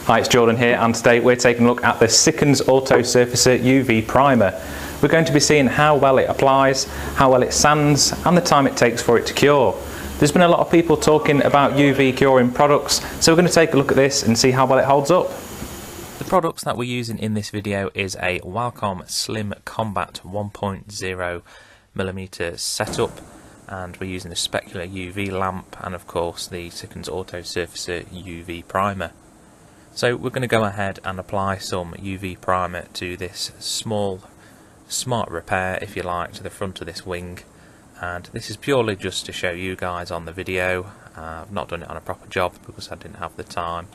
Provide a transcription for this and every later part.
Hi, it's Jordan here, and today we're taking a look at the Sikkens Auto Surfacer UV Primer. We're going to be seeing how well it applies, how well it sands, and the time it takes for it to cure. There's been a lot of people talking about UV curing products, so we're going to take a look at this and see how well it holds up. The products that we're using in this video is a Wacom Slim Combat 1.0mm setup, and we're using a Specular UV lamp and of course the Sikkens Auto Surfacer UV Primer. So we're going to go ahead and apply some UV primer to this small smart repair, if you like, to the front of this wing, and this is purely just to show you guys on the video. I've not done it on a proper job because I didn't have the time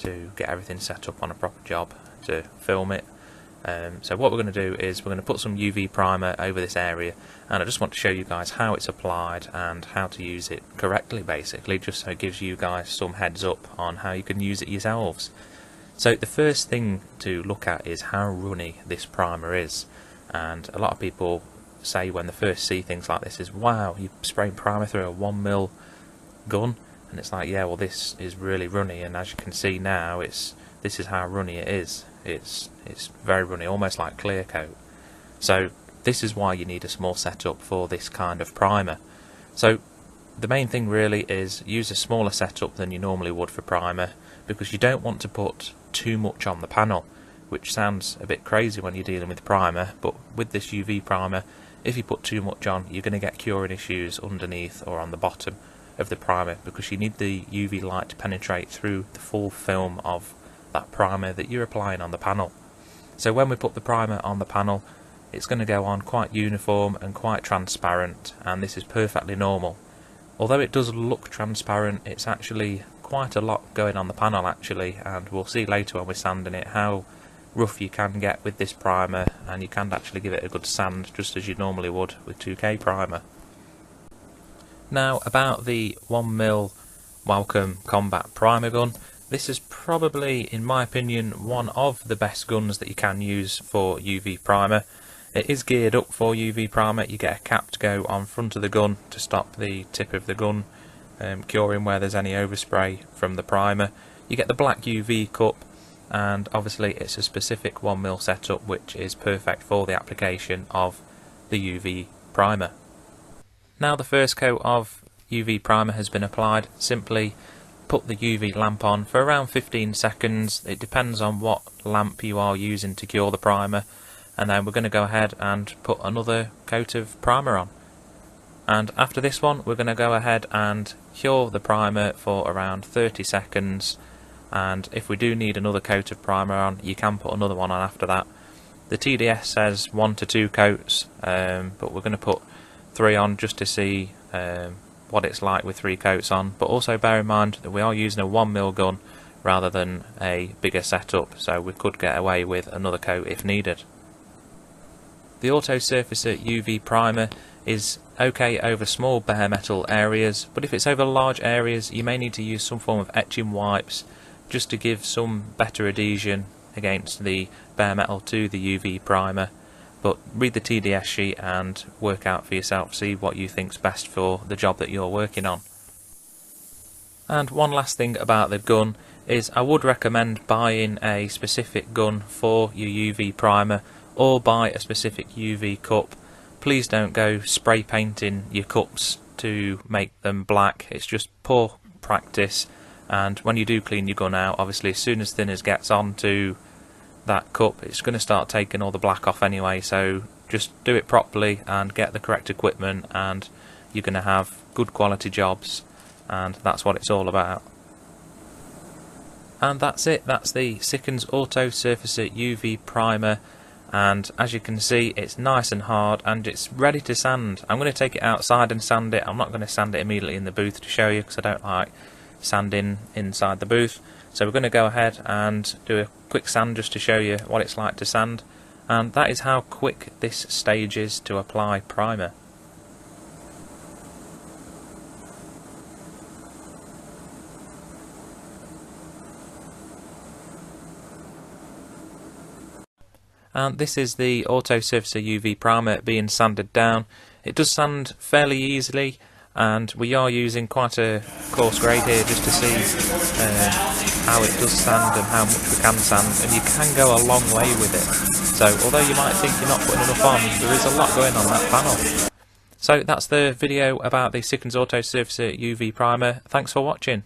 to get everything set up on a proper job to film it. So what we're going to do is we're going to put some UV primer over this area, and I just want to show you guys how it's applied and how to use it correctly, basically, just so it gives you guys some heads up on how you can use it yourselves. So the first thing to look at is how runny this primer is, and a lot of people say when they first see things like this is, wow, you're spraying primer through a 1mm gun, and it's like, yeah, well, this is really runny, and as you can see now, this is how runny it is. It's very runny, almost like clear coat. So this is why you need a small setup for this kind of primer. So the main thing really is use a smaller setup than you normally would for primer, because you don't want to put too much on the panel, which sounds a bit crazy when you're dealing with primer, but with this UV primer, if you put too much on, you're going to get curing issues underneath or on the bottom of the primer, because you need the UV light to penetrate through the full film of that primer that you're applying on the panel. So when we put the primer on the panel, it's going to go on quite uniform and quite transparent, and this is perfectly normal. Although it does look transparent, it's actually quite a lot going on the panel actually, and we'll see later when we're sanding it how rough you can get with this primer, and you can actually give it a good sand just as you normally would with 2K primer. Now about the 1mm Wacom Combat primer gun, this is probably, in my opinion, one of the best guns that you can use for UV primer. It is geared up for UV primer. You get a cap to go on front of the gun to stop the tip of the gun curing where there's any overspray from the primer. You get the black UV cup, and obviously it's a specific 1mm setup which is perfect for the application of the UV primer. Now the first coat of UV primer has been applied. Simply put the UV lamp on for around 15 seconds. It depends on what lamp you are using to cure the primer, and then we're going to go ahead and put another coat of primer on. And after this one, we're going to go ahead and cure the primer for around 30 seconds, and if we do need another coat of primer on, you can put another one on after that. The TDS says 1 to 2 coats, but we're going to put 3 on just to see what it's like with 3 coats on. But also bear in mind that we are using a 1mm gun rather than a bigger setup, so we could get away with another coat if needed. The Auto Surfacer UV Primer is okay over small bare metal areas, but if it's over large areas you may need to use some form of etching wipes just to give some better adhesion against the bare metal to the UV primer. But read the TDS sheet and work out for yourself, see what you think's best for the job that you're working on. And one last thing about the gun is I would recommend buying a specific gun for your UV primer, or buy a specific UV cup. Please don't go spray painting your cups to make them black. It's just poor practice, and when you do clean your gun out, obviously as soon as thinners gets onto that cup, it's going to start taking all the black off anyway, so just do it properly and get the correct equipment, and you're going to have good quality jobs, and that's what it's all about. And that's it, that's the Sikkens Auto Surfacer UV Primer, and as you can see it's nice and hard and it's ready to sand. I'm going to take it outside and sand it. I'm not going to sand it immediately in the booth to show you because I don't like sanding inside the booth. So we're going to go ahead and do a quick sand just to show you what it's like to sand, and that is how quick this stage is to apply primer. And this is the Auto Surfacer UV primer being sanded down. It does sand fairly easily, and we are using quite a coarse grade here just to see how it does sand and how much we can sand, and you can go a long way with it. So although you might think you're not putting enough on, there is a lot going on that panel. So that's the video about the Seconds Auto Surfacer UV Primer. Thanks for watching.